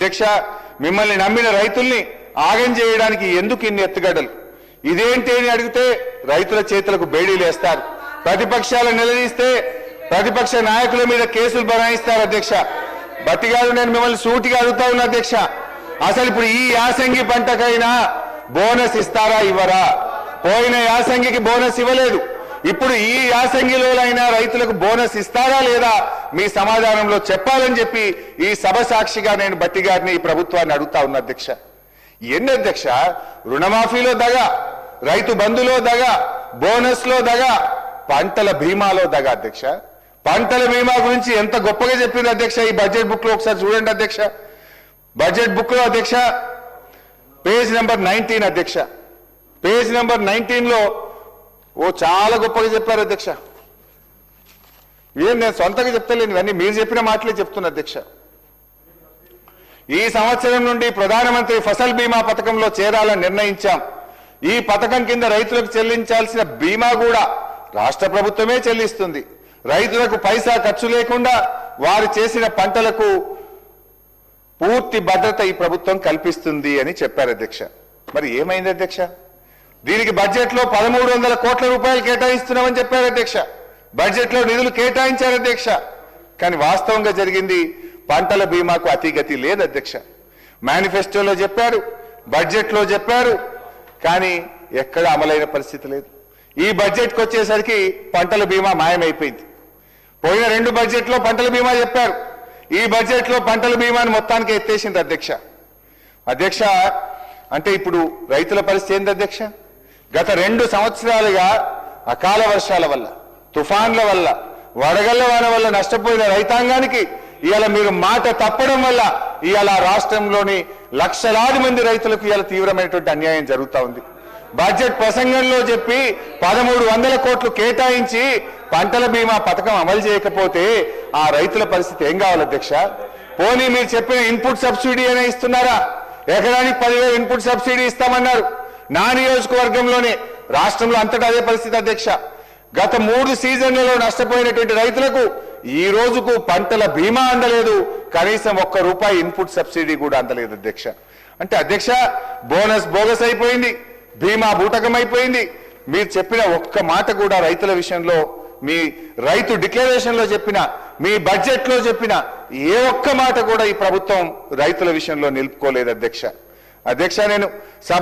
అధ్యక్ష మిమ్మల్ని నమ్మిన రైతుల్ని ఆగం చేయడానికి ఎందుకు ఇన్ని ఎత్తుగడలు? ఇదేంటి అని అడిగితే రైతుల చేతులకు బేడీలు వేస్తారు. ప్రతిపక్షాలను నిలదీస్తే ప్రతిపక్ష నాయకుల మీద కేసులు బనాయిస్తారు. అధ్యక్ష బట్టి గారు, నేను మిమ్మల్ని సూటిగా అడుగుతా ఉన్నా అధ్యక్ష, అసలు ఇప్పుడు ఈ యాసంగి పంటకైనా బోనస్ ఇస్తారా ఇవ్వరా? పోయిన యాసంగికి బోనస్ ఇవ్వలేదు. ఇప్పుడు ఈ యాసంగిలోనైనా రైతులకు బోనస్ ఇస్తారా లేదా మీ సమాధానంలో చెప్పాలని చెప్పి ఈ సభ సాక్షిగా నేను బట్టి గారిని ఈ ప్రభుత్వాన్ని అడుగుతా ఉన్నా అధ్యక్ష. ఎన్ని అధ్యక్ష? రుణమాఫీలో దగ, రైతు బంధులో దగ, బోనస్ లో దగ, పంటల బీమాలో దగ. అధ్యక్ష పంటల బీమా గురించి ఎంత గొప్పగా చెప్పింది అధ్యక్ష ఈ బడ్జెట్ బుక్ లో. ఒకసారి చూడండి అధ్యక్ష, బడ్జెట్ బుక్ లో అధ్యక్ష పేజ్ నెంబర్ 19 అధ్యక్ష, పేజ్ నెంబర్ 19 లో చాలా గొప్పగా చెప్పారు అధ్యక్ష. ఏం నేను సొంతంగా చెప్తలేను, ఇవన్నీ మీరు చెప్పిన మాటలే చెప్తున్నా అధ్యక్ష. ఈ సంవత్సరం నుండి ప్రధానమంత్రి ఫసల్ బీమా పథకంలో చేరాలని నిర్ణయించాం. ఈ పథకం కింద రైతులకు చెల్లించాల్సిన బీమా కూడా రాష్ట్ర ప్రభుత్వమే చెల్లిస్తుంది. రైతులకు పైసా ఖర్చు లేకుండా వారు చేసిన పంటలకు పూర్తి భద్రత ఈ ప్రభుత్వం కల్పిస్తుంది అని చెప్పారు అధ్యక్ష. మరి ఏమైంది అధ్యక్ష? దీనికి బడ్జెట్ లో 1300 కోట్ల రూపాయలు కేటాయిస్తున్నామని చెప్పారు అధ్యక్ష. బడ్జెట్ లో నిధులు కేటాయించారు అధ్యక్ష. కానీ వాస్తవంగా జరిగింది పంటల బీమాకు అతిగతి లేదు అధ్యక్ష. మేనిఫెస్టోలో చెప్పారు, బడ్జెట్ లో చెప్పారు, కానీ ఎక్కడ అమలైన పరిస్థితి లేదు. ఈ బడ్జెట్కి వచ్చేసరికి పంటల బీమా మాయమైపోయింది. పోయిన 2 బడ్జెట్లో పంటల బీమా చెప్పారు, ఈ బడ్జెట్ లో పంటల బీమాను మొత్తానికి ఎత్తేసింది అధ్యక్ష. అధ్యక్ష అంటే ఇప్పుడు రైతుల పరిస్థితి ఏంది అధ్యక్ష? గత 2 సంవత్సరాలుగా అకాల వర్షాల వల్ల, తుఫాన్ల వల్ల, వడగళ్ల వాన వల్ల నష్టపోయిన రైతాంగానికి ఇవాళ మీరు మాట తప్పడం వల్ల ఇవాళ రాష్ట్రంలోని లక్షలాది మంది రైతులకు ఇవాళ తీవ్రమైనటువంటి అన్యాయం జరుగుతూ ఉంది. బడ్జెట్ ప్రసంగంలో చెప్పి 1300 కోట్లు కేటాయించి పంటల బీమా పథకం అమలు చేయకపోతే ఆ రైతుల పరిస్థితి ఏం కావాలి అధ్యక్ష? పోనీ మీరు చెప్పిన ఇన్పుట్ సబ్సిడీ అనే ఇస్తున్నారా? ఎకరానికి 10,000 ఇన్పుట్ సబ్సిడీ ఇస్తామన్నారు. నా నియోజకవర్గంలోనే, రాష్ట్రంలో అంతటా అదే పరిస్థితి అధ్యక్ష. గత 3 సీజన్లలో నష్టపోయినటువంటి రైతులకు ఈ రోజుకు పంటల బీమా అందలేదు, కనీసం ₹1 ఇన్పుట్ సబ్సిడీ కూడా అందలేదు అధ్యక్ష. అంటే అధ్యక్ష బోనస్ బోగస్ అయిపోయింది, బీమా బూటకమైపోయింది. మీరు చెప్పిన ఒక్క మాట కూడా రైతుల విషయంలో, మీ రైతు డిక్లరేషన్ లో చెప్పిన, మీ బడ్జెట్ లో చెప్పిన ఏ ఒక్క మాట కూడా ఈ ప్రభుత్వం రైతుల విషయంలో నిలుపుకోలేదు అధ్యక్ష. అధ్యక్ష నేను